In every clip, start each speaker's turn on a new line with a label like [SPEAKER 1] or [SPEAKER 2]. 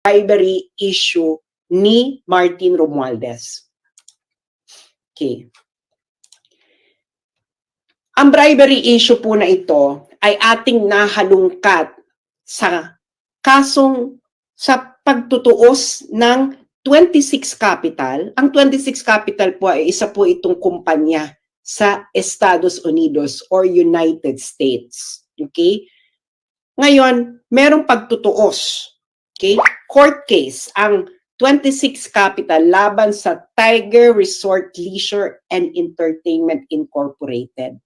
[SPEAKER 1] bribery issue ni Martin Romualdez. Okay. Ang bribery issue po na ito ay ating nahalungkat sa kasong sa pagtutuos ng 26 Capital. Ang 26 Capital po ay isa po itong kumpanya sa Estados Unidos or United States. Okay? Ngayon, merong pagtutuos. Okay? Court case ang 26 Capital laban sa Tiger Resort Leisure and Entertainment Incorporated.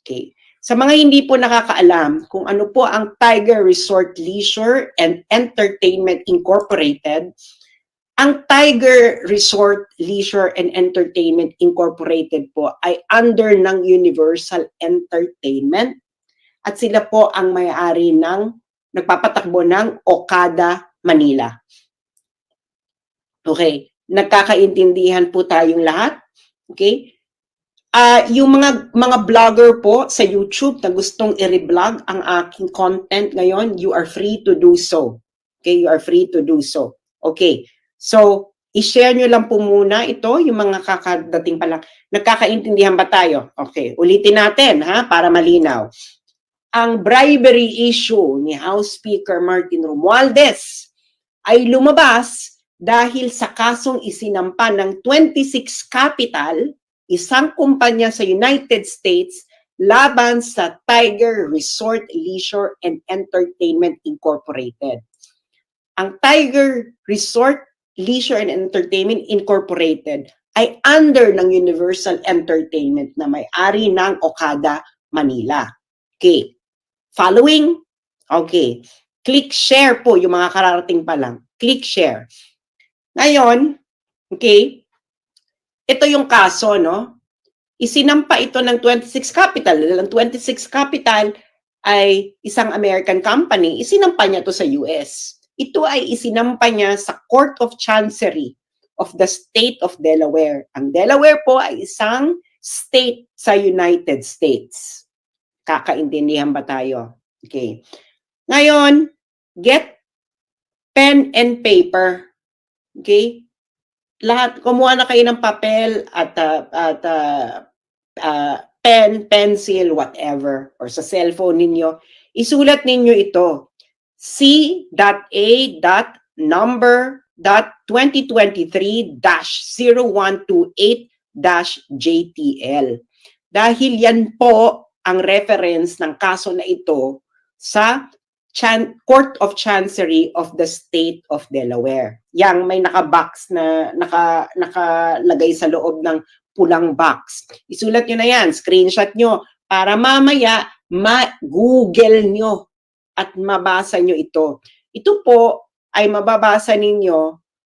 [SPEAKER 1] Okay. Sa mga hindi po nakakaalam kung ano po ang Tiger Resort Leisure and Entertainment Incorporated, ang Tiger Resort Leisure and Entertainment Incorporated po ay under ng Universal Entertainment at sila po ang may-ari ng nagpapatakbo ng Okada, Manila. Okay, nagkakaintindihan po tayong lahat. Okay? Yung mga vlogger po sa YouTube na gustong i-reblog ang aking content ngayon, you are free to do so. Okay, you are free to do so. Okay, so i-share nyo lang po muna ito, yung mga kakadating pa lang. Nagkakaintindihan ba tayo? Okay, ulitin natin ha, para malinaw. Ang bribery issue ni House Speaker Martin Romualdez ay lumabas dahil sa kasong isinampa ng 26 Capital, isang kumpanya sa United States laban sa Tiger Resort Leisure and Entertainment Incorporated. Ang Tiger Resort Leisure and Entertainment Incorporated ay under ng Universal Entertainment na may-ari ng Okada, Manila. Okay. Following? Okay. Click share po yung mga kararating pa lang. Click share. Ngayon, okay, ito yung kaso, no? Isinampa ito ng 26 Capital. Ang 26 Capital ay isang American company. Isinampa niya to sa US. Ito ay isinampa niya sa Court of Chancery of the State of Delaware. Ang Delaware po ay isang state sa United States. Kakaintindihan ba tayo? Okay. Ngayon, get pen and paper. Okay? Lahat, kumuha na kayo ng papel at pen, pencil, whatever, or sa cellphone ninyo. Isulat ninyo ito. C.A.2023-0128-JTL. Dahil yan po ang reference ng kaso na ito sa Court of Chancery of the State of Delaware. Yang may naka-box na nakalagay sa loob ng pulang box. Isulat nyo na yan, screenshot nyo, para mamaya ma-google nyo at mabasa nyo ito. Ito po ay mababasa ninyo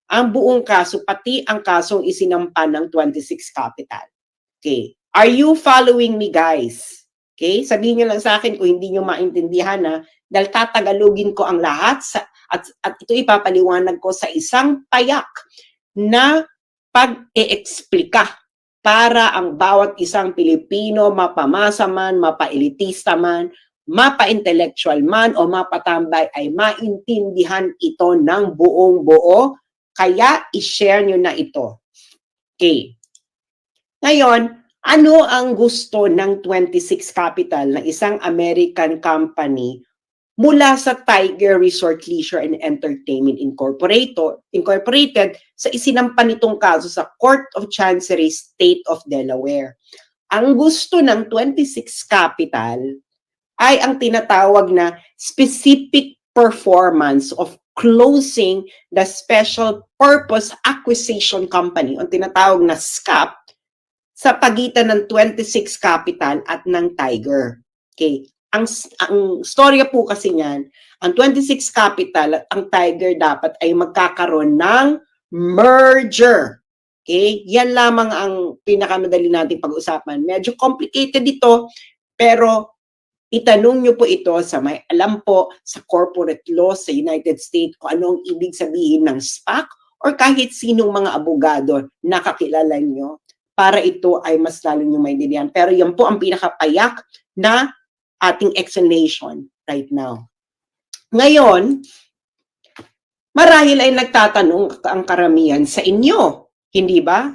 [SPEAKER 1] ang buong kaso, pati ang kasong isinampa ng 26 Capital. Okay. Are you following me, guys? Okay? Sabihin nyo lang sa akin kung hindi nyo maintindihan na dahil tatagalogin ko ang lahat at ito ipapaliwanag ko sa isang payak na pag-e-eksplika para ang bawat isang Pilipino, mapamasa man, mapa-elitista man, mapa-intellectual man o mapatambay ay maintindihan ito ng buong-buo. Kaya i-share nyo na ito. Okay. Ngayon, ano ang gusto ng 26 Capital na isang American company mula sa Tiger Resort Leisure and Entertainment Incorporated sa isinampa nitong kaso sa Court of Chancery State of Delaware? Ang gusto ng 26 Capital ay ang tinatawag na specific performance of closing the Special Purpose Acquisition Company, o tinatawag na SCAP, sa pagitan ng 26 Capital at ng Tiger. Okay. Ang storya po kasi niyan, ang 26 Capital at ang Tiger dapat ay magkakaroon ng merger. Okay? Yan lamang ang pinakamadali nating pag-usapan. Medyo complicated ito, pero itanong nyo po ito sa may alam po sa corporate law sa United States kung anong ibig sabihin ng SPAC or kahit sinong mga abogado na kakilala nyo para ito ay mas lalo nyo maintindihan. Pero yan po ang pinakapayak na ating explanation right now. Ngayon, Marahil ay nagtatanong ang karamihan sa inyo, hindi ba?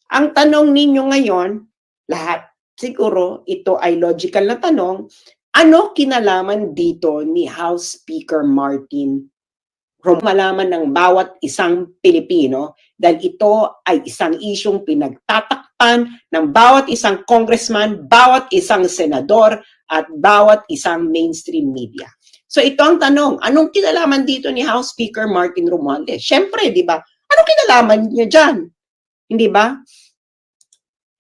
[SPEAKER 1] Ang tanong ninyo ngayon, lahat siguro ito ay logical na tanong, ano kinalaman dito ni House Speaker Martin malaman ng bawat isang Pilipino dahil ito ay isang isyong pinagtatakpan ng bawat isang congressman, bawat isang senador, at bawat isang mainstream media. So ito ang tanong, anong kinalaman dito ni House Speaker Martin Romualdez? Siyempre, di ba? Anong kinalaman niya dyan? Hindi ba?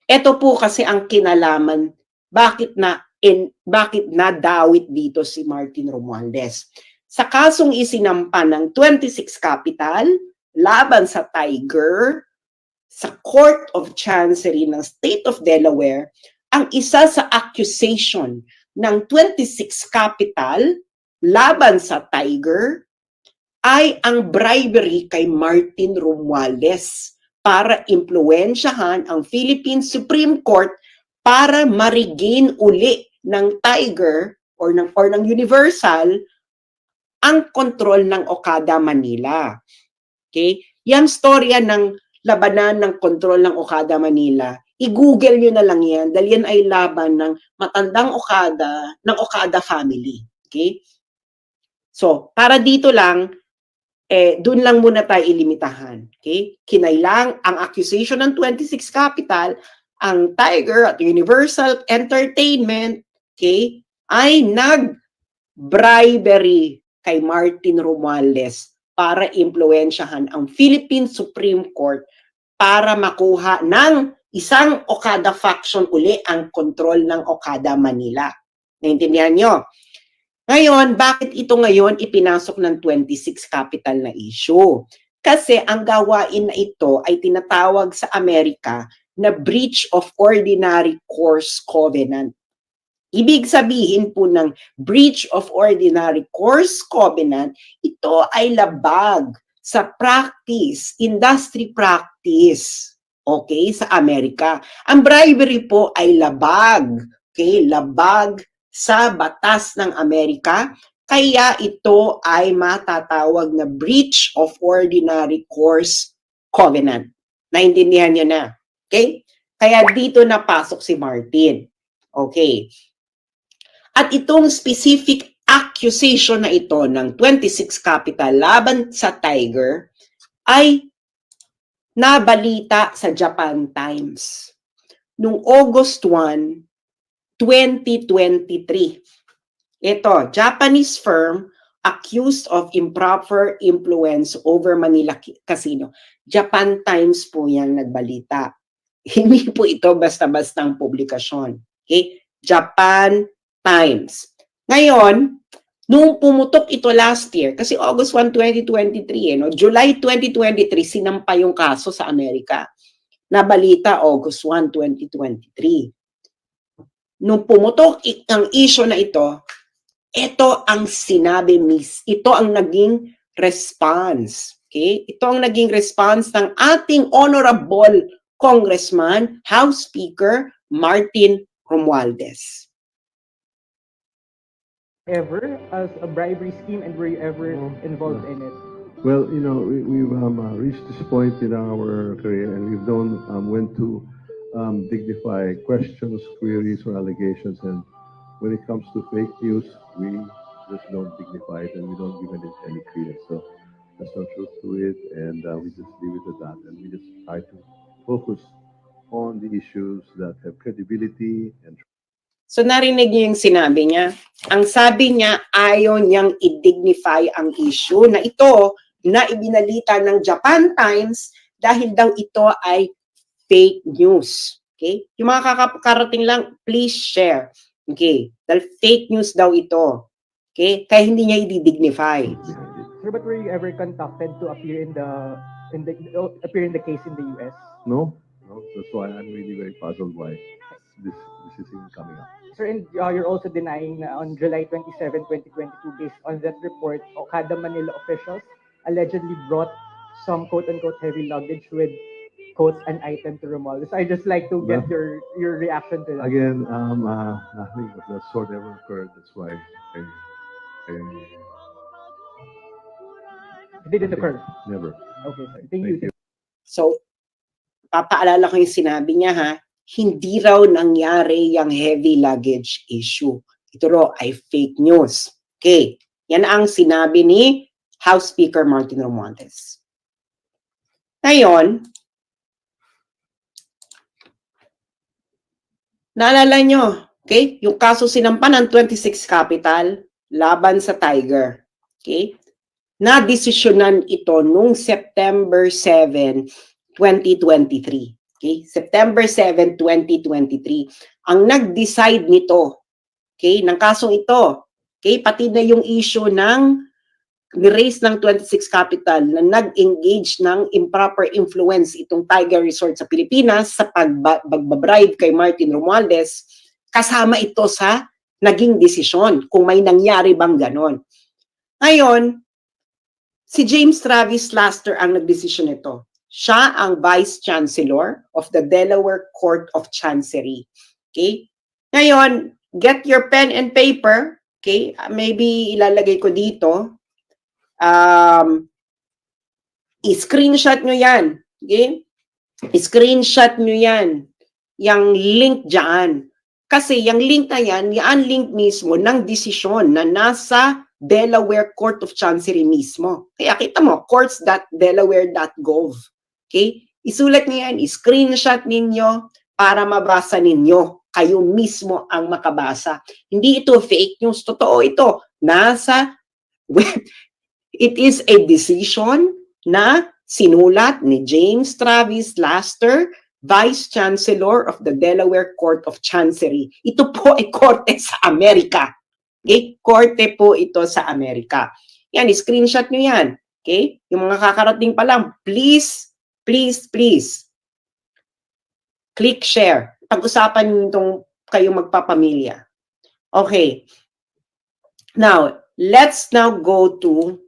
[SPEAKER 1] Ito po kasi ang kinalaman, bakit nadawit dito si Martin Romualdez. Sa kasong isinampa ng 26 Capital laban sa Tiger sa Court of Chancery ng State of Delaware, ang isa sa accusation ng 26 Capital laban sa Tiger ay ang bribery kay Martin Romualdez para impluwensyahan ang Philippine Supreme Court para ma-regain uli ng Tiger or ng Universal ang kontrol ng Okada Manila. Okay? Yan storya ng labanan ng kontrol ng Okada Manila. I-google nyo na lang yan dahil yan ay laban ng matandang Okada, ng Okada family. Okay? So, para dito lang, doon lang muna tayo ilimitahan. Okay? Kinailang ang accusation ng 26 Capital, ang Tiger at Universal Entertainment, okay, ay nag-bribery kay Martin Romualdez para impluwensyahan ang Philippine Supreme Court para makuha ng isang Okada faction uli ang kontrol ng Okada Manila. Naintindihan nyo? Ngayon, bakit ito ngayon ipinasok ng 26 Capital na issue? Kasi ang gawain na ito ay tinatawag sa Amerika na breach of ordinary course covenant. Ibig sabihin po ng breach of ordinary course covenant, ito ay labag sa practice, industry practice, okay, sa Amerika. Ang bribery po ay labag, okay, labag sa batas ng Amerika, kaya ito ay matatawag na breach of ordinary course covenant. Naintindihan niyo na, okay? Kaya dito napasok si Martin. Okay. At itong specific accusation na ito ng 26 Capital laban sa Tiger ay nabalita sa Japan Times noong August 1, 2023. Ito, Japanese firm accused of improper influence over Manila Casino. Japan Times po yan nagbalita. Hindi po ito basta-bastang publikasyon. Okay? Japan Times. Ngayon, nung pumutok ito last year, kasi August 1, 2023, July 2023, sinampa yung kaso sa Amerika. Nabalita August 1, 2023. Nung pumutok ang issue na ito ang sinabi ito ang naging response. Okay? Ito ang naging response ng ating honorable Congressman, House Speaker Martin Romualdez.
[SPEAKER 2] Ever as a bribery scheme, and were you ever involved in it?
[SPEAKER 3] Well, we've reached this point in our career, and we've went to dignify questions, queries, or allegations. And when it comes to fake news, we just don't dignify it, and we don't give it any credence. So there's no truth to it, and we just leave it at that. And we just try to focus on the issues that have credibility and.
[SPEAKER 1] So narinig niyo yung sinabi niya. Ang sabi niya, ayaw niyang i-dignify ang issue na ito na ibinalita ng Japan Times dahil daw ito ay fake news. Okay? Yung mga kakarating lang, please share. Okay? Dahil fake news daw ito. Okay? Kaya hindi niya i-dignify.
[SPEAKER 2] Sir, but were you ever contacted to appear in the case in the US?
[SPEAKER 3] No. That's why I'm really very puzzled why this is even coming up.
[SPEAKER 2] Sir, and you're also denying na on July 27, 2022, based on that report, Okada Manila officials allegedly brought some quote-unquote heavy luggage with, quote, an item to Romualdez. So I'd just like to get your reaction to that.
[SPEAKER 3] Again, nothing of that sort ever occurred. That's why
[SPEAKER 2] It didn't occur.
[SPEAKER 3] Never.
[SPEAKER 2] Okay, sir. Thank you.
[SPEAKER 3] Thank you.
[SPEAKER 1] So, papaalala ko yung sinabi niya ha, hindi raw nangyari yung heavy luggage issue. Ito raw ay fake news. Okay, yan ang sinabi ni House Speaker Martin Romualdez. Ngayon, naalala nyo, okay, yung kaso sinampan ng 26 Capital laban sa Tiger. Okay, na-desisyonan ito nung September 7, 2023. Okay, September 7, 2023. Ang nag-decide nito, okay, ng kasong ito, okay, pati na yung issue ng ni-raise ng 26 Capital na nag-engage ng improper influence itong Tiger Resort sa Pilipinas sa pagbabribe kay Martin Romualdez, kasama ito sa naging desisyon kung may nangyari bang ganon. Ngayon, si James Travis Laster ang nagdesisyon nito. Siya ang Vice Chancellor of the Delaware Court of Chancery. Okay? Ngayon, get your pen and paper. Okay? Maybe ilalagay ko dito. I-screenshot nyo yan. Okay? I-screenshot nyo yan. Yang link dyan. Kasi yung link na yan, yan link mismo ng desisyon na nasa Delaware Court of Chancery mismo. Kaya kita mo, courts.delaware.gov. Okay? Isulat niyo yan, i-screenshot ninyo para mabasa ninyo. Kayo mismo ang makabasa. Hindi ito fake news. Totoo ito. Nasa web. It is a decision na sinulat ni James Travis Laster, Vice Chancellor of the Delaware Court of Chancery. Ito po ay korte sa Amerika. Okay? Korte po ito sa Amerika. Yan, screenshot nyo yan. Okay? Yung mga kakarating pa lang, please, please, please, click share. Pag-usapan nyo itong kayong magpapamilya. Okay. Now, let's now go to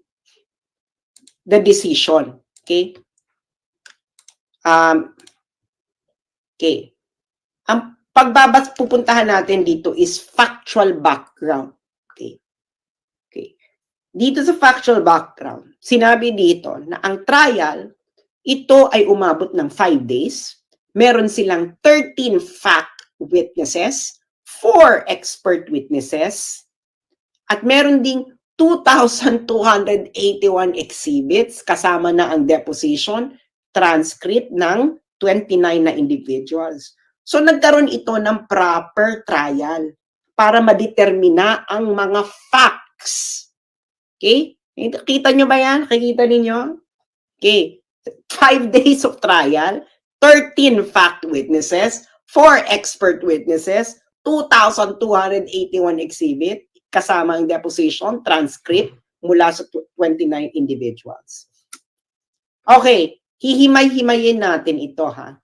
[SPEAKER 1] the decision. Okay? Okay. Ang pupuntahan natin dito is factual background. Okay. Okay. Dito sa factual background, sinabi dito na ang trial, ito ay umabot ng 5 days. Meron silang 13 fact witnesses, 4 expert witnesses, at meron ding 2,281 exhibits, kasama na ang deposition, transcript ng 29 na individuals. So nagkaroon ito ng proper trial para madetermina ang mga facts. Okay? Kita nyo ba yan? Kikita ninyo? Okay. 5 days of trial, 13 fact witnesses, 4 expert witnesses, 2,281 exhibit, kasama ang deposition, transcript, mula sa 29 individuals. Okay, hihimay-himayin natin ito ha.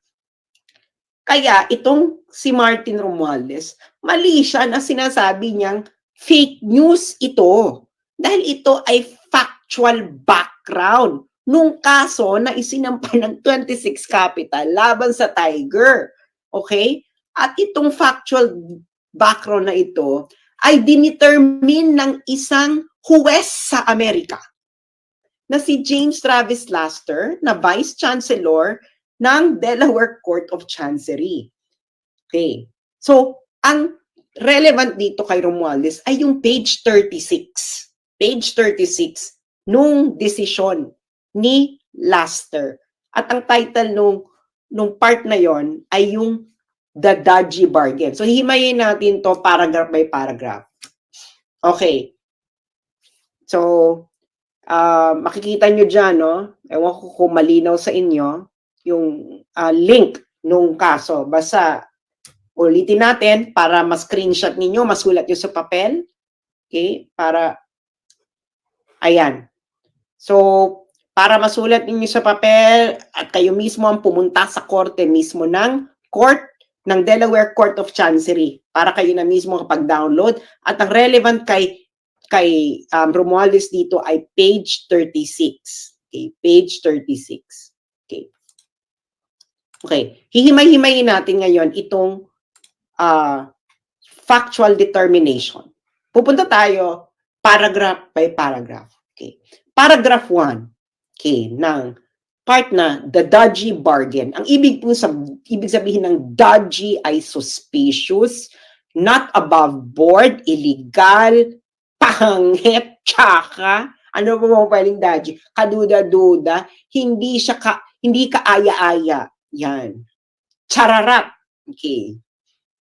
[SPEAKER 1] Kaya itong si Martin Romualdez, mali siya na sinasabi niyang fake news ito. Dahil ito ay factual background nung kaso na isinampa ng 26 Capital laban sa Tiger. Okay? At itong factual background na ito ay dinetermine ng isang huwes sa Amerika na si James Travis Laster na Vice Chancellor ng Delaware Court of Chancery. Okay. So, ang relevant dito kay Romualdez ay yung page 36. Page 36 nung desisyon ni Laster. At ang title nung part na yon ay yung The Dodgy Bargain. So, himayin natin to paragraph by paragraph. Okay. So, makikita nyo dyan, no? Ewan ko kung malinaw sa inyo yung link nung kaso. Basta, ulitin natin para ma-screenshot ninyo, masulat nyo sa papel. Okay? Para, ayan. So, para masulat ninyo sa papel at kayo mismo ang pumunta sa korte mismo ng ng Delaware Court of Chancery para kayo na mismo kapag-download. At ang relevant kay Romualdez dito ay page 36. Okay, page 36. Okay. Okay, hihimay-himayin natin ngayon itong factual determination. Pupunta tayo paragraph by paragraph. Okay. Paragraph 1. okay, ng part na the dodgy bargain. Ang ibig sabihin ng dodgy ay suspicious, not above board, illegal, pangit, tsaka, ano ba mga pwedeng dodgy? Kaduda-duda, hindi kaaya-aya. Yan. Chararat. Okay.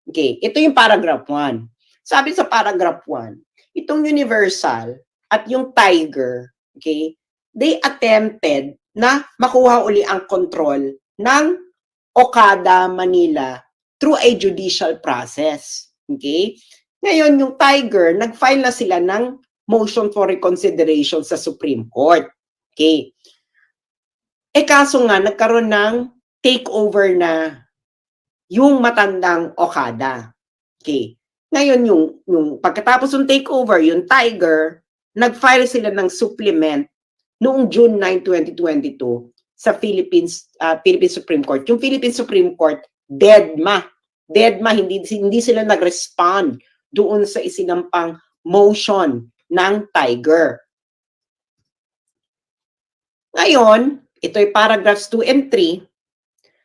[SPEAKER 1] Okay, ito yung paragraph 1. Sabi sa paragraph 1, itong Universal at yung Tiger, okay, they attempted na makuha uli ang control ng Okada, Manila through a judicial process. Okay? Ngayon, yung Tiger, nag-file na sila ng motion for reconsideration sa Supreme Court. Okay? Kaso nga, nagkaroon ng takeover na yung matandang Okada. Okay? Ngayon, yung pagkatapos ng takeover, yung Tiger, nag-file sila ng supplement noong June 9, 2022 sa Philippine Supreme Court. Yung Philippine Supreme Court, deadma, hindi sila nag-respond doon sa isinampang motion ng Tiger. Ngayon, ito ay paragraphs 2 and 3.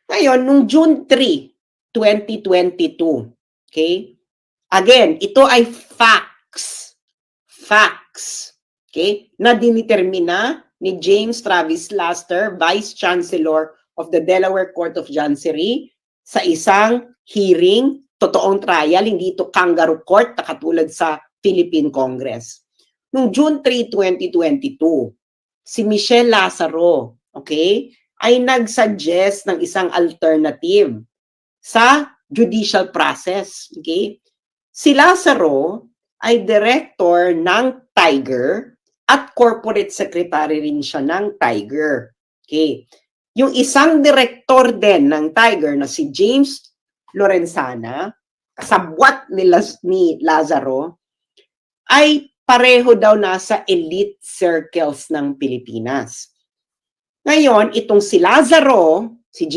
[SPEAKER 1] Ngayon, nung June 3, 2022, okay? Again, ito ay facts. Okay? Na dinitermina ni James Travis Laster, Vice Chancellor of the Delaware Court of Chancery, sa isang hearing, totoong trial, hindi ito kangaroo court na katulad sa Philippine Congress. Noong June 3, 2022, si Michelle Lazaro, okay, ay nag-suggest ng isang alternative sa judicial process. Okay? Si Lazaro ay director ng Tiger at corporate secretary rin siya ng Tiger. Okay. Yung isang director din ng Tiger na si James Lorenzana, kasabwat ni Lazaro, ay pareho daw nasa elite circles ng Pilipinas. Ngayon, itong si Lazaro, si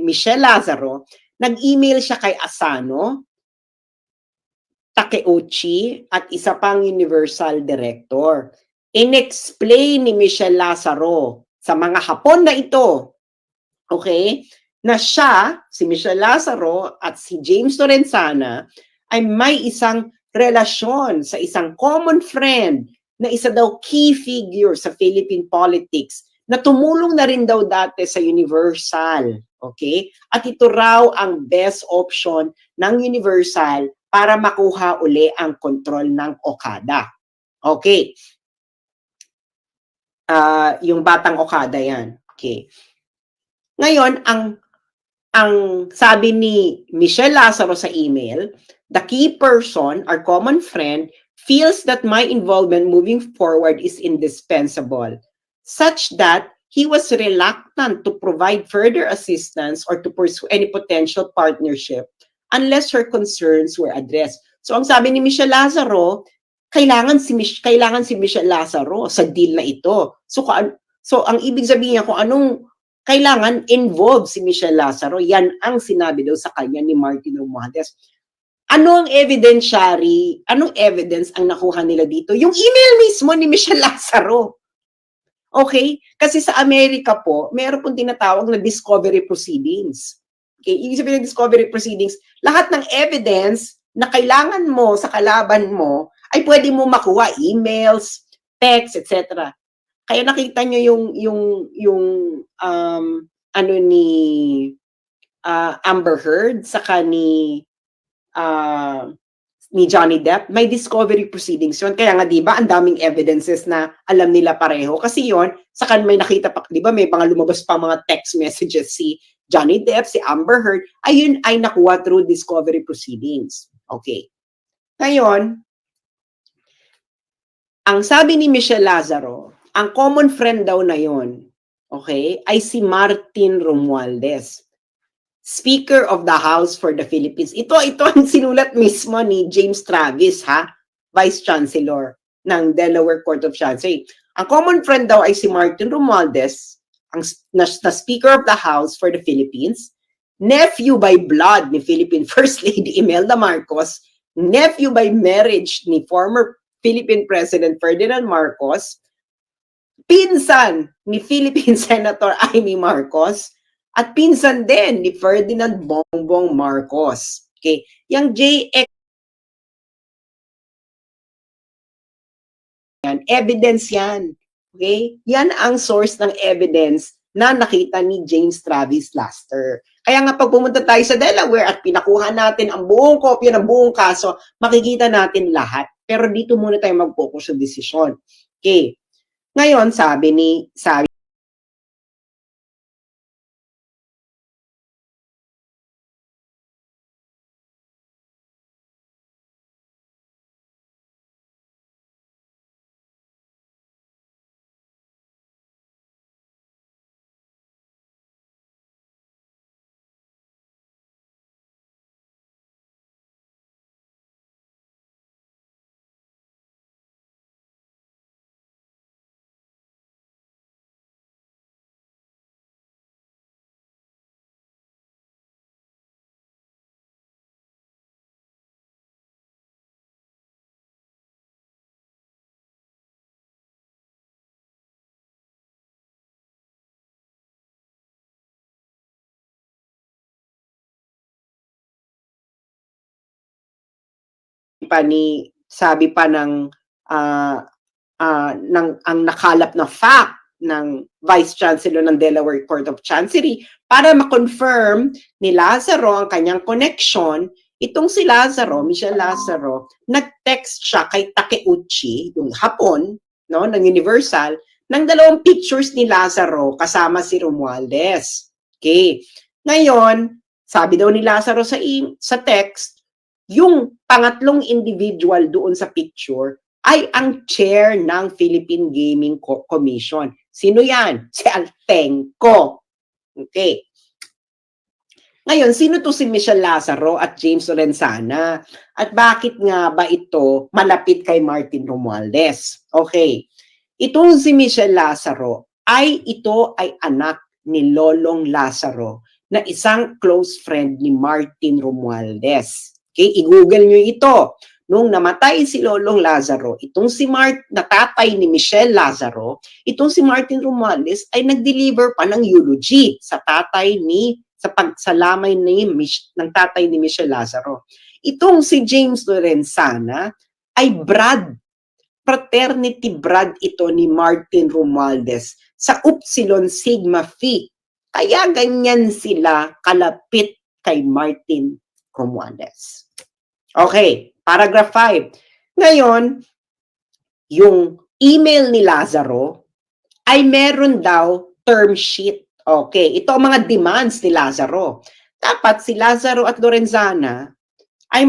[SPEAKER 1] Michelle Lazaro, nag-email siya kay Asano, Takeuchi, at isa pang Universal Director. In-explain ni Michelle Lazaro sa mga Hapon na ito, okay, na siya, si Michelle Lazaro at si James Lorenzana, ay may isang relasyon sa isang common friend na isa daw key figure sa Philippine politics na tumulong na rin daw dati sa Universal. Okay? At ito raw ang best option ng Universal para makuha uli ang kontrol ng Okada. Okay. Yung batang Okada yan. Okay. Ngayon, ang sabi ni Michelle Lazaro sa email, the key person, our common friend, feels that my involvement moving forward is indispensable, such that he was reluctant to provide further assistance or to pursue any potential partnership unless her concerns were addressed. So ang sabi ni Michelle Lazaro, kailangan si Michelle Lazaro sa deal na ito. So ang ibig sabihin niya kung anong kailangan involved si Michelle Lazaro, yan ang sinabi daw sa kanya ni Martin Romualdez. Anong evidence ang nakuha nila dito? Yung email mismo ni Michelle Lazaro. Okay? Kasi sa Amerika po, meron pong tinatawag na discovery proceedings. Okay? Ibig sabihin ng discovery proceedings, lahat ng evidence na kailangan mo sa kalaban mo ay pwede mo makuha, emails, text, etc. Kaya nakita nyo yung ni Amber Heard saka ni Johnny Depp, may discovery proceedings yun. Kaya nga, di ba, ang daming evidences na alam nila pareho. Kasi yun, saka may nakita pa, di ba, may mga lumabas pa mga text messages si Johnny Depp, si Amber Heard, ayun ay nakuha through discovery proceedings. Okay. Ngayon, ang sabi ni Michelle Lazaro, ang common friend daw na yun, okay, ay si Martin Romualdez, Speaker of the House for the Philippines. Ito ang sinulat mismo ni James Travis, Vice Chancellor ng Delaware Court of Chancery. Ang common friend daw ay si Martin Romualdez, na Speaker of the House for the Philippines, nephew by blood ni Philippine First Lady Imelda Marcos, nephew by marriage ni former Philippine President Ferdinand Marcos, pinsan ni Philippine Senator Amy Marcos at pinsan din ni Ferdinand Bongbong Marcos. Okay, yung JX yan, evidence yan. Okay? Yan ang source ng evidence na nakita ni James Travis Laster. Kaya nga pag pumunta tayo sa Delaware at pinakuha natin ang buong kopya ng buong kaso, makikita natin lahat. Pero dito muna tayo mag-focus sa desisyon. Okay. Ngayon, sabi sabi pa ng ang nakalap na fact ng Vice Chancellor ng Delaware Court of Chancery para ma-confirm ni Lazaro ang kanyang connection. Itong si Lazaro, Michelle Lazaro, nag-text siya kay Takeuchi, yung Hapon, no, ng Universal, ng 2 pictures ni Lazaro kasama si Romualdez. Okay. Ngayon, sabi daw ni Lazaro sa text, yung pangatlong individual doon sa picture ay ang chair ng Philippine Gaming Commission. Sino yan? Si Altenco. Okay. Ngayon, sino to si Michelle Lazaro at James Lorenzana? At bakit nga ba ito malapit kay Martin Romualdez? Okay. Itong si Michelle Lazaro ito ay anak ni Lolong Lazaro na isang close friend ni Martin Romualdez. Okay, i-google nyo ito. Nung namatay si Lolong Lazaro, itong si na tatay ni Michelle Lazaro, itong si Martin Romualdez ay nag-deliver pa ng eulogy sa tatay sa pagsalamay ng tatay ni Michelle Lazaro. Itong si James Lorenzana ay fraternity brad ito ni Martin Romualdez sa Upsilon Sigma Phi. Kaya ganyan sila kalapit kay Martin Romualdez. Okay, paragraph 5. Ngayon, yung email ni Lazaro ay meron daw term sheet. Okay, ito ang mga demands ni Lazaro. Dapat si Lazaro at Lorenzana ay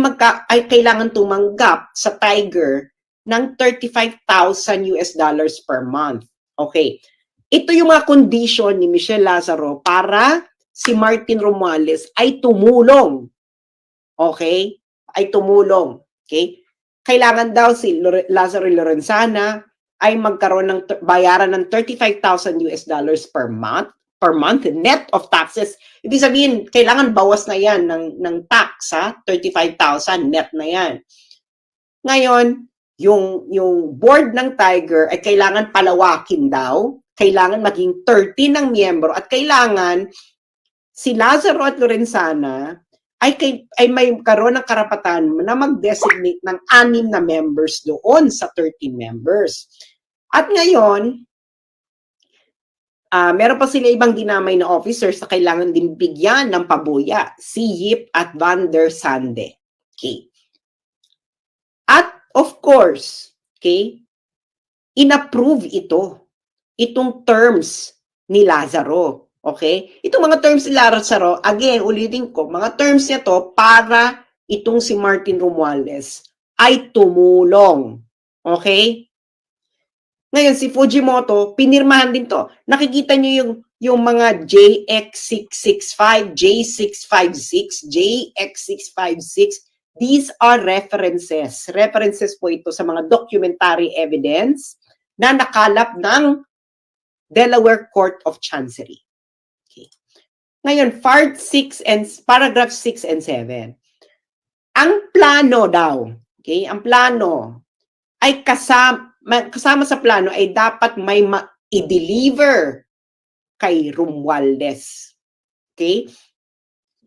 [SPEAKER 1] kailangan tumanggap sa Tiger ng $35,000 per month. Okay. Ito yung mga condition ni Michelle Lazaro para si Martin Romualdez ay tumulong. Okay? Ay tumulong. Okay? Kailangan daw si Lazaro Lorenzana ay magkaroon ng bayaran ng $35,000 per month net of taxes. Ibig sabihin, kailangan bawas na yan ng tax, ha? 35,000 net na yan. Ngayon, yung board ng Tiger ay kailangan palawakin daw, kailangan maging 30 ng miyembro at kailangan si Lazaro at Lorenzana ay may karoon ng karapatan na mag-designate ng 6 na members doon sa 13 members. At ngayon, meron pa sila ibang dinamay na officers na kailangan din bigyan ng pabuya, si Yip at Van der Sande. Okay. At of course, okay, inapprove itong terms ni Lazaro. Okay? Itong mga terms ni Lazaro, again, ulitin ko, mga terms niya to para itong si Martin Romualdez ay tumulong. Okay? Ngayon, si Fujimoto, pinirmahan din to. Nakikita niyo yung mga JX665, J656, JX656. These are references. References po ito sa mga documentary evidence na nakalap ng Delaware Court of Chancery. Okay. Ngayon, paragraph 6 and 7. Ang plano daw, okay, ang plano ay kasama sa plano ay dapat i-deliver kay Romualdez. Okay?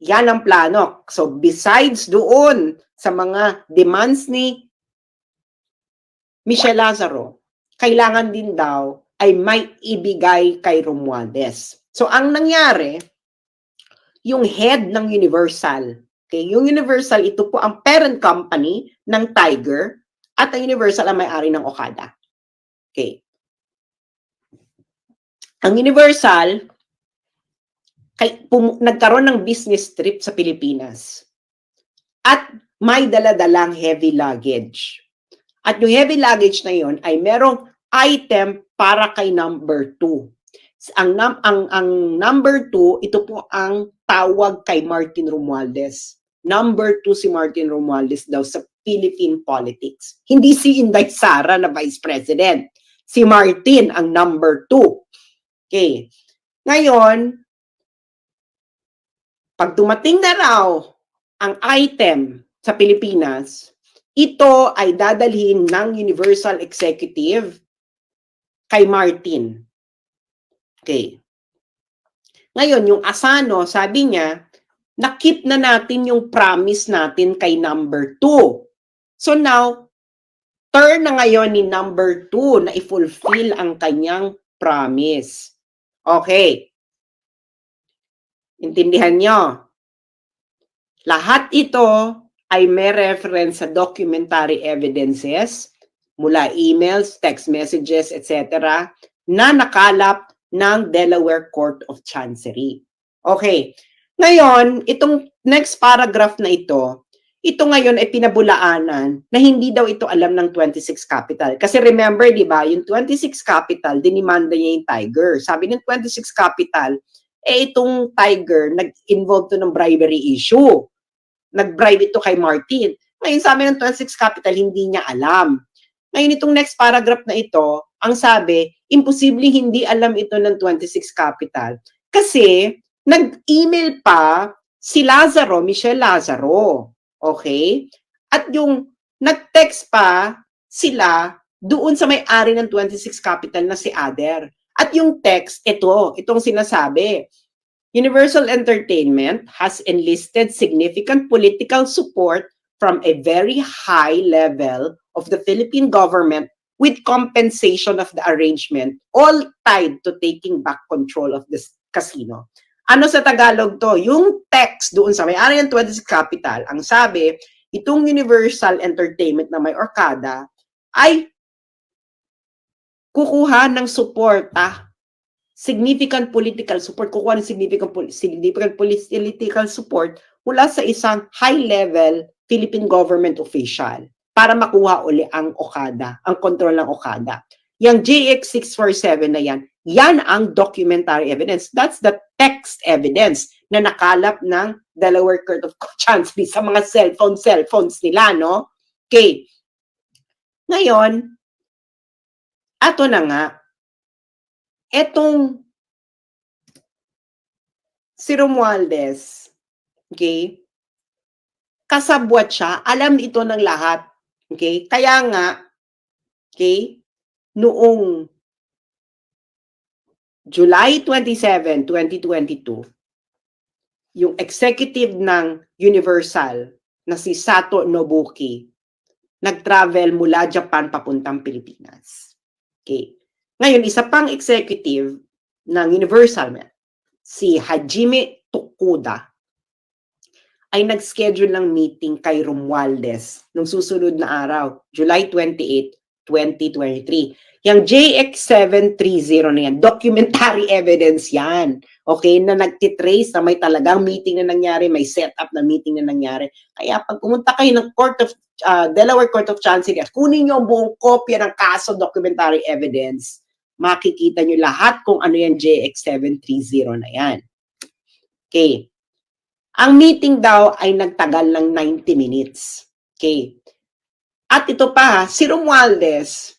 [SPEAKER 1] Yan ang plano. So, besides doon sa mga demands ni Michelle Lazaro, kailangan din daw ay may ibigay kay Romualdez. So, ang nangyari, yung head ng Universal, okay, yung Universal, ito po ang parent company ng Tiger at ang Universal ang may-ari ng Okada. Okay. Ang Universal, nagkaroon ng business trip sa Pilipinas at may dala-dalang heavy luggage. At yung heavy luggage na yon ay merong item para kay number 2. Ang number 2, ito po ang tawag kay Martin Romualdez. Number 2 si Martin Romualdez daw sa Philippine politics. Hindi si Inday Sara na Vice President. Si Martin ang number 2. Okay. Ngayon, pag dumating na raw ang item sa Pilipinas, ito ay dadalhin ng Universal Executive kay Martin. Okay. Ngayon, yung Asano, sabi niya, na-keep na natin yung promise natin kay number 2. So now, turn na ngayon ni number 2 na i-fulfill ang kanyang promise. Okay. Intindihan nyo? Lahat ito ay may reference sa documentary evidences mula emails, text messages, etc. na nakalap ng Delaware Court of Chancery. Okay. Ngayon, itong next paragraph na ito ngayon ay pinabulaanan na hindi daw ito alam ng 26 Capital. Kasi remember, di ba, yung 26 Capital, dinimanda niya yung Tiger. Sabi ng 26 Capital, itong Tiger, nag-involve to ng bribery issue. Nag-bribe ito kay Martin. Ngayon, sabi ng 26 Capital, hindi niya alam. Ngayon, itong next paragraph na ito, ang sabi, imposible hindi alam ito ng 26 Capital. Kasi, nag-email pa si Lazaro, Michelle Lazaro. Okay? At yung nag-text pa sila doon sa may-ari ng 26 Capital na si Ader. At yung text, itong sinasabi, Universal Entertainment has enlisted significant political support from a very high level of the Philippine government with compensation of the arrangement, all tied to taking back control of this casino. Ano sa Tagalog to? Yung text doon sa may-ari ng 26 Capital, ang sabi, itong Universal Entertainment na may Okada ay kukuha ng suporta, significant political support, kukuha ng significant political support mula sa isang high-level Philippine government official para makuha uli ang Okada, ang kontrol ng Okada. Yung JX647 na yan ang documentary evidence. That's the text evidence na nakalap ng Delaware Court of Chancery sa mga cellphones nila, no? Okay. Ngayon, ato na nga, etong si Romualdez, okay, kasabwat siya, alam ito ng lahat, okay? Kaya nga, okay, noong July 27, 2022, yung executive ng Universal na si Sato Nobuki, nag-travel mula Japan papuntang Pilipinas. Okay. Ngayon, isa pang executive ng Universal, si Hajime Tokuda, ay nag-schedule ng meeting kay Romualdez nung susunod na araw, July 28, 2023. Yung JX730 na yan, documentary evidence yan. Okay, na nagtitrace na may talagang meeting na nangyari, may setup na meeting na nangyari. Kaya pag pumunta kayo ng Delaware Court of Chancery, kunin nyo ang buong kopya ng kaso documentary evidence, makikita nyo lahat kung ano yung JX730 na yan. Okay. Ang meeting daw ay nagtagal ng 90 minutes. Okay. At ito pa, si Romualdez,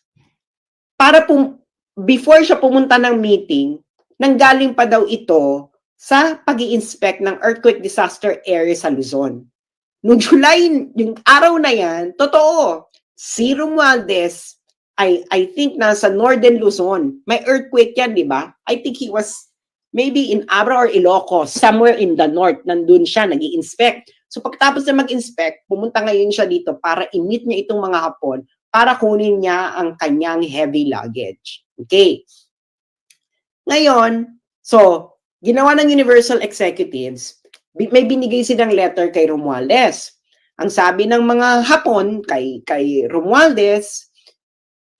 [SPEAKER 1] before siya pumunta ng meeting, nanggaling pa daw ito sa pag-i-inspect ng earthquake disaster area sa Luzon. Noong July, yung araw na yan, totoo, si Romualdez I think nasa Northern Luzon. May earthquake yan, di ba? I think he was maybe in Abra or Ilocos, somewhere in the north. Nandun siya, nag-i-inspect. So pagkatapos na mag-inspect, pumunta ngayon siya dito para i-meet niya itong mga Hapon para kunin niya ang kanyang heavy luggage. Okay. Ngayon, so, ginawa ng Universal Executives, may binigay silang letter kay Romualdez. Ang sabi ng mga Hapon kay Romualdez,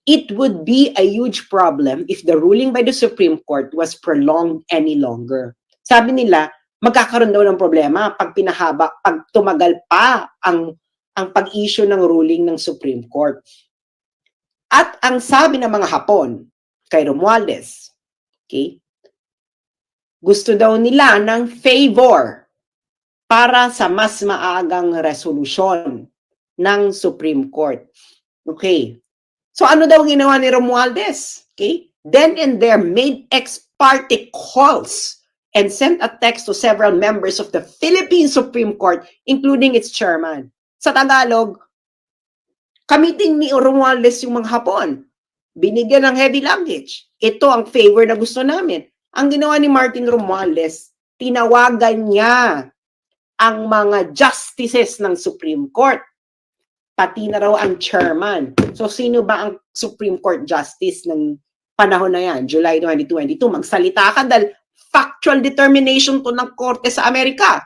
[SPEAKER 1] it would be a huge problem if the ruling by the Supreme Court was prolonged any longer. Sabi nila, magkakaroon daw ng problema pag pinahaba, pag tumagal pa ang pag-issue ng ruling ng Supreme Court. At ang sabi ng mga Hapon kay Romualdez, okay, gusto daw nila ng favor para sa mas maagang resolusyon ng Supreme Court. Okay. So ano daw ginawa ni Romualdez? Okay? Then and there made ex parte calls and sent a text to several members of the Philippine Supreme Court, including its chairman. Sa Tagalog, kamiting ni Romualdez yung mga Hapon. Binigyan ng heavy luggage. Ito ang favor na gusto namin. Ang ginawa ni Martin Romualdez, tinawagan niya ang mga justices ng Supreme Court. Pati na raw ang chairman. So, sino ba ang Supreme Court Justice ng panahon na yan? July 2022. Magsalita ka dahil factual determination to ng korte sa Amerika.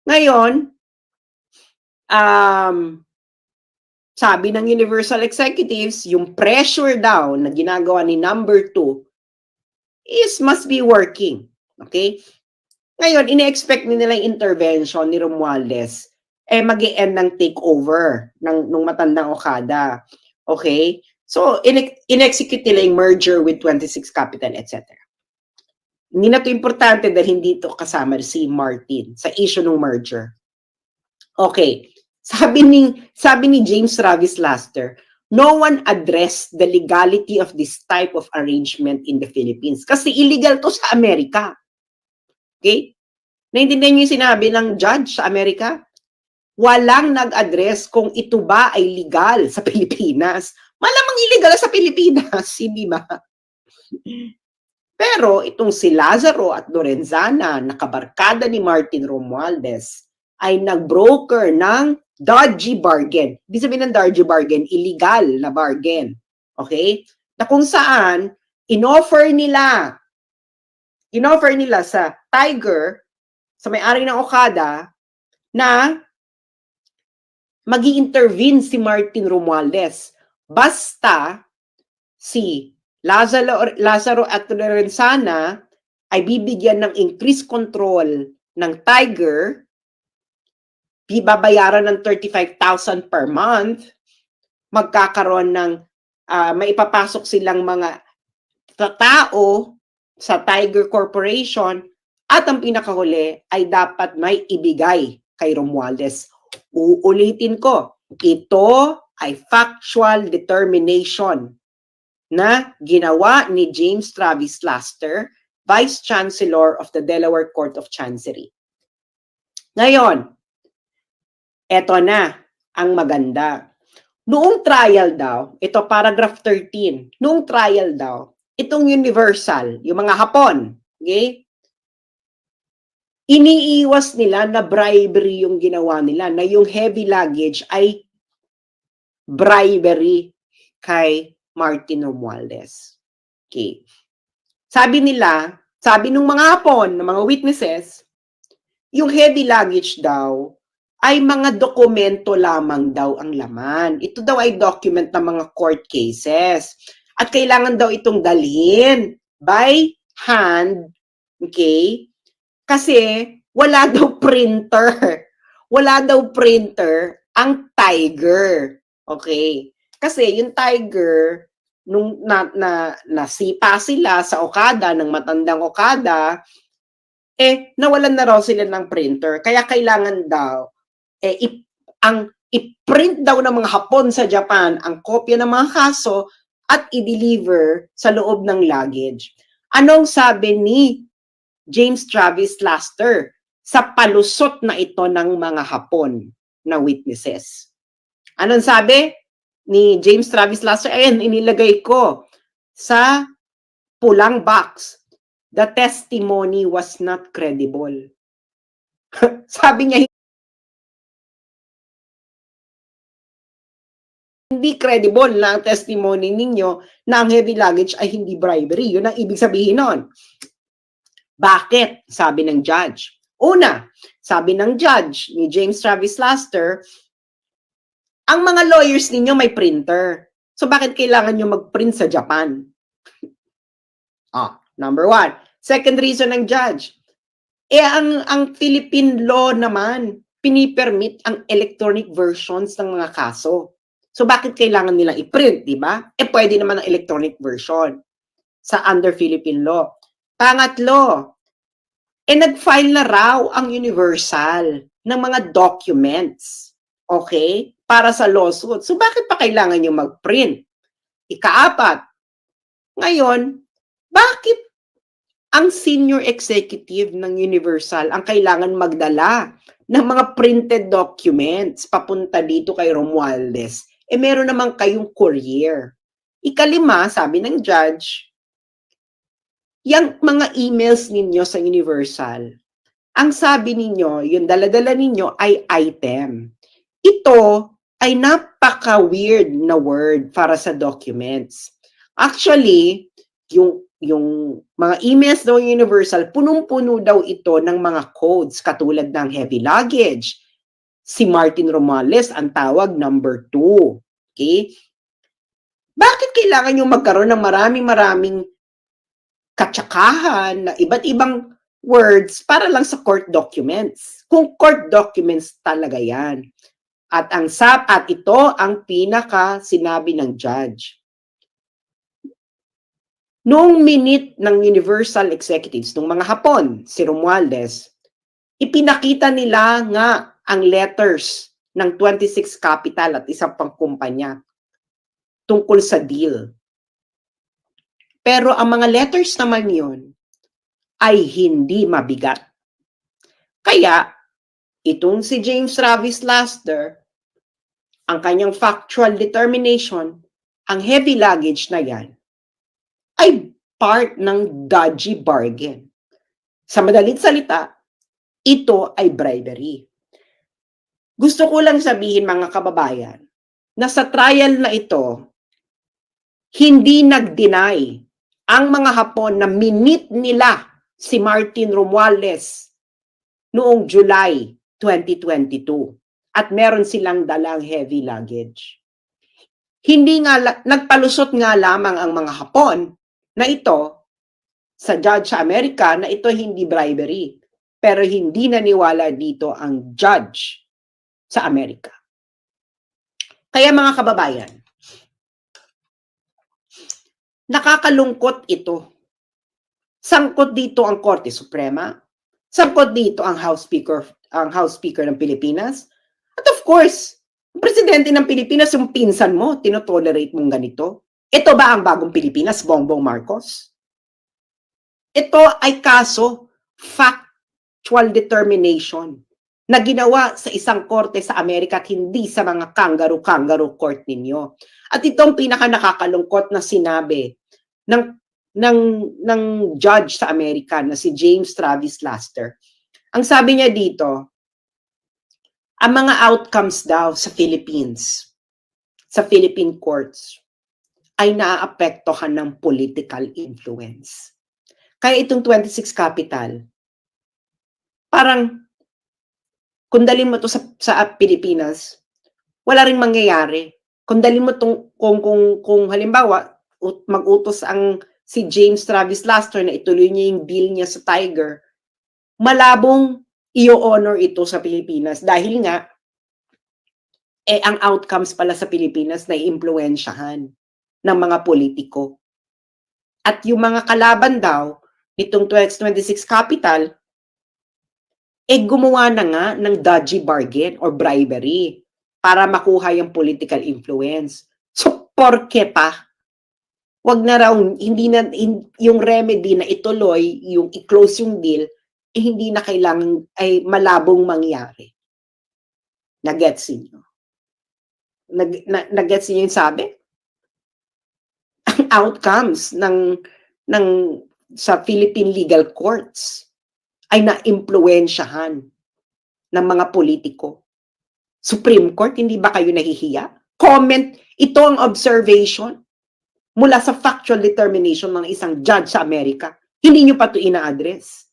[SPEAKER 1] Ngayon, sabi ng Universal Executives, yung pressure daw na ginagawa ni number 2 must be working. Okay? Ngayon, ine-expect nila yung intervention ni Romualdez mag-i-end ng takeover nung matandang Okada. Okay? So, in-execute nila yung merger with 26 Capital, etc. Hindi na ito importante dahil hindi ito kasama si Martin sa issue ng merger. Okay. Sabi ni James Travis Laster, no one addressed the legality of this type of arrangement in the Philippines. Kasi illegal to sa Amerika. Okay? Naintindihan niyo yung sinabi ng judge sa Amerika? Walang nag-address kung ito ba ay legal sa Pilipinas. Malamang illegal sa Pilipinas, hindi ba? Pero itong si Lazaro at Lorenzana, nakabarkada ni Martin Romualdez, ay nag-broker ng dodgy bargain. Ibig sabihin ng dodgy bargain, illegal na bargain. Okay? Na kung saan, in-offer nila sa Tiger, sa may-ari ng Okada, na magi-intervene si Martin Romualdez. Basta si Lazaro at Lorenzana ay bibigyan ng increased control ng Tiger, bibabayaran ng 35,000 per month, magkakaroon ng maipapasok silang mga tao sa Tiger Corporation at ang pinakahuli ay dapat may ibigay kay Romualdez. Uulitin ko, ito ay factual determination na ginawa ni James Travis Laster, Vice Chancellor of the Delaware Court of Chancery. Ngayon, eto na ang maganda. Noong trial daw, ito paragraph 13, noong trial daw, itong Universal, yung mga Hapon, okay? Iniiwas nila na bribery yung ginawa nila, na yung heavy luggage ay bribery kay Martin Romualdez. Okay. Sabi ng mga Hapon, ng mga witnesses, yung heavy luggage daw ay mga dokumento lamang daw ang laman. Ito daw ay document ng mga court cases. At kailangan daw itong dalhin by hand, okay? Kasi wala daw printer. Wala daw printer ang Tiger. Okay? Kasi yung Tiger, nung nasipa sila sa Okada, ng matandang Okada, nawalan na raw sila ng printer. Kaya kailangan daw, i-print daw ng mga Hapon sa Japan ang kopya ng mga kaso at i-deliver sa loob ng luggage. Anong sabi ni James Travis Laster sa palusot na ito ng mga Hapon na witnesses? Anong sabi? ni James Travis Laster, ayan, inilagay ko sa pulang box. The testimony was not credible. Sabi niya, hindi credible na ang testimony ninyo na ang heavy luggage ay hindi bribery. Yun ang ibig sabihin nun. Bakit? Sabi ng judge. Una, sabi ng judge ni James Travis Laster, ang mga lawyers ninyo may printer. So bakit kailangan nyo mag-print sa Japan? Number one. Second reason ng judge, ang Philippine law naman, pinipermit ang electronic versions ng mga kaso. So bakit kailangan nilang i-print, di ba? Pwede naman ang electronic version sa under Philippine law. Pangatlo, nag-file na raw ang Universal ng mga documents, okay, para sa lawsuit. So bakit pa kailangan nyo mag-print? Ikaapat, ngayon, bakit ang senior executive ng Universal ang kailangan magdala ng mga printed documents papunta dito kay Romualdez? Meron naman kayong courier. Ikalima, sabi ng judge, yung mga emails ninyo sa Universal, ang sabi ninyo, yung daladala ninyo ay item. Ito ay napaka-weird na word para sa documents. Actually, yung mga emails daw ng Universal, punong-puno daw ito ng mga codes katulad ng heavy luggage. Si Martin Romualdez ang tawag number 2. Okay? Bakit kailangan nyo magkaroon ng maraming katsakahan na iba't ibang words para lang sa court documents? Kung court documents talaga yan. At ito ang pinaka sinabi ng judge. Noong minute ng Universal Executives, nung mga Hapon, si Romualdez, ipinakita nila nga ang letters ng 26 Capital at isang pang kumpanya tungkol sa deal. Pero ang mga letters naman yun ay hindi mabigat. Kaya, itong si James Travis Laster, ang kanyang factual determination, ang heavy luggage na yan, ay part ng dodgy bargain. Sa madaling salita, ito ay bribery. Gusto ko lang sabihin mga kababayan, na sa trial na ito, hindi nag-deny ang mga Hapon na minit nila si Martin Romualdez noong July 2022 at meron silang dalang heavy luggage. Nagpalusot nga lamang ang mga Hapon na ito sa judge sa Amerika na ito hindi bribery, pero hindi naniwala dito ang judge sa Amerika. Kaya mga kababayan, nakakalungkot ito. Sangkot dito ang Korte Suprema, sangkot dito ang House Speaker ng Pilipinas, at of course, ang presidente ng Pilipinas, yung pinsan mo, tinotolerate mong ganito. Ito ba ang bagong Pilipinas, Bongbong Marcos? Ito ay kaso, factual determination, na ginawa sa isang korte sa Amerika at hindi sa mga kangaroo court ninyo. At itong pinaka nakakalungkot na sinabi ng judge sa Amerika na si James Travis Laster. Ang sabi niya dito, ang mga outcomes daw sa Philippines, sa Philippine courts, ay naaapektuhan ng political influence. Kaya itong 26 Capital, parang kung dalhin mo to sa Pilipinas, wala ring mangyayari. Kung dalhin mo kung halimbawa mag-utos si James Travis Laster na ituloy niya yung deal niya sa Tiger, malabong i-honor ito sa Pilipinas dahil nga ang outcomes pala sa Pilipinas na iimpluwensyahan ng mga politiko. At yung mga kalaban daw nitong 26 Capital, gumawa na nga ng dodgy bargain or bribery para makuha yung political influence. So, porke pa? Wag na raw, yung remedy na ituloy, yung i-close yung deal, hindi na kailangan, ay malabong mangyari. Na-gets niyo? Nag-gets niyo yung sabi? Ang outcomes ng sa Philippine legal courts ay naimpluwensyahan ng mga politiko. Supreme Court, hindi ba kayo nahihiya? Comment, ito ang observation mula sa factual determination ng isang judge sa Amerika. Hindi nyo pa ito ina-address.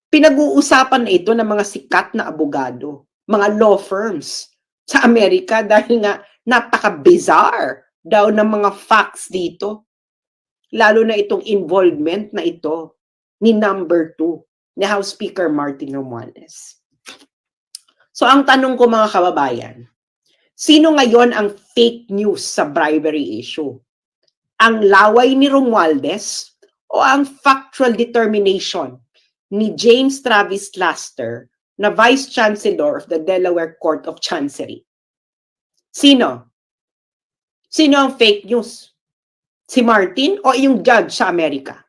[SPEAKER 1] Pinag-uusapan na ito ng mga sikat na abogado, mga law firms sa Amerika dahil nga napaka-bizarre daw ng mga facts dito. Lalo na itong involvement na ito ni number 2, ni House Speaker Martin Romualdez. So ang tanong ko mga kababayan, sino ngayon ang fake news sa bribery issue? Ang laway ni Romualdez o ang factual determination ni James Travis Laster na Vice Chancellor of the Delaware Court of Chancery? Sino? Sino ang fake news? Si Martin o yung judge sa Amerika?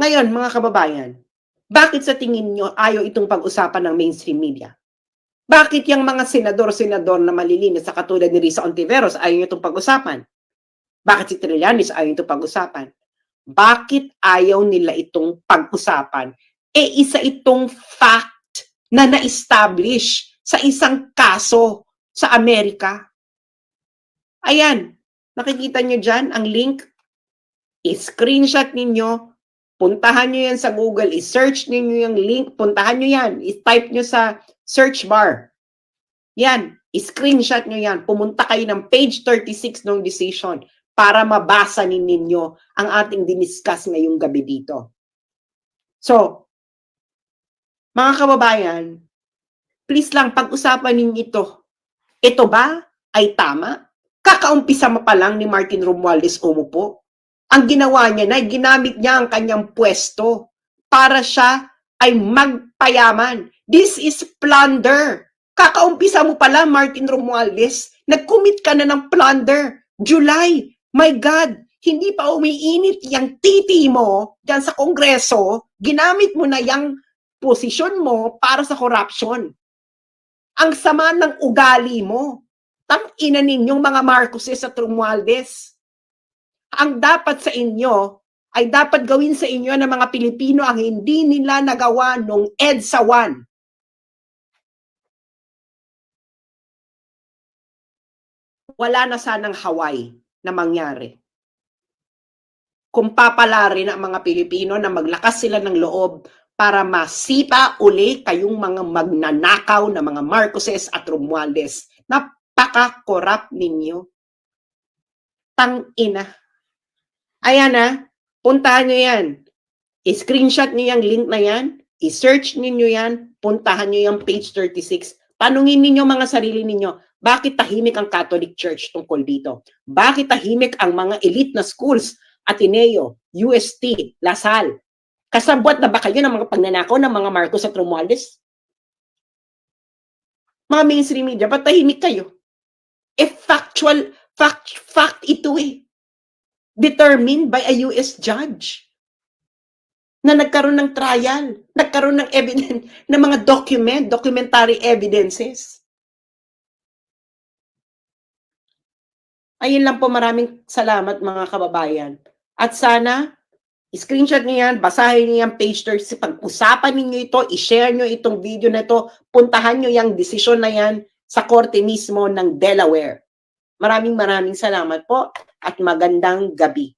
[SPEAKER 1] Ngayon, mga kababayan, bakit sa tingin nyo ayaw itong pag-usapan ng mainstream media? Bakit yung mga senador-senador na malilinis sa katulad ni Risa Ontiveros ayaw nyo itong pag-usapan? Bakit si Trillanes ayaw itong pag-usapan? Bakit ayaw nila itong pag-usapan? Isa itong fact na na-establish sa isang kaso sa Amerika. Ayan, nakikita nyo dyan ang link. I-screenshot ninyo, puntahan nyo yan sa Google, i-search ninyo yung link, puntahan nyo yan, i-type nyo sa search bar. Yan, i-screenshot nyo yan, pumunta kayo ng page 36 ng decision para mabasa ninyo ang ating diniscuss ngayong gabi dito. So, mga kababayan, please lang pag-usapan ninyo ito. Ito ba ay tama? Kakaumpisa mo pa lang ni Martin Romualdez umupo. Ang ginawa niya na ginamit niya ang kanyang pwesto para siya ay magpayaman. This is plunder. Kakaumpisa mo pa lang, Martin Romualdez, nag-commit ka na ng plunder. July, my God, hindi pa umiinit yung titi mo dyan sa Kongreso, ginamit mo na yung posisyon mo para sa corruption. Ang sama ng ugali mo. Tang-ina ninyong mga Marcoses at Romualdez. Ang dapat sa inyo ay dapat gawin sa inyo ng mga Pilipino ang hindi nila nagawa nung EDSA 1. Wala na sanang Hawaii na mangyari. Kung papalarin ang mga Pilipino na maglakas sila ng loob para masipa uli kayong mga magnanakaw na mga Marcoses at Romualdez. Napaka-corrupt ninyo. Tang-ina. Ayan puntahan nyo yan. I-screenshot nyo yung link na yan, i-search ninyo yan, puntahan nyo yung page 36. Tanungin ninyo mga sarili ninyo, bakit tahimik ang Catholic Church tungkol dito? Bakit tahimik ang mga elite na schools, Ateneo, UST, Lasal? Kasabwat na ba kayo ng mga pagnanakaw ng mga Marcos at Romualdez? Mga mainstream media, ba't tahimik kayo? Fact ito determined by a US judge na nagkaroon ng trial, nagkaroon ng evidence, ng mga documentary evidences. Ayun lang po, maraming salamat mga kababayan. At sana, screenshot niyo yan, basahin niyo yan, page 30, pag-usapan niyo ito, i-share niyo itong video na ito, puntahan niyo yung desisyon na yan sa korte mismo ng Delaware. Maraming salamat po at magandang gabi.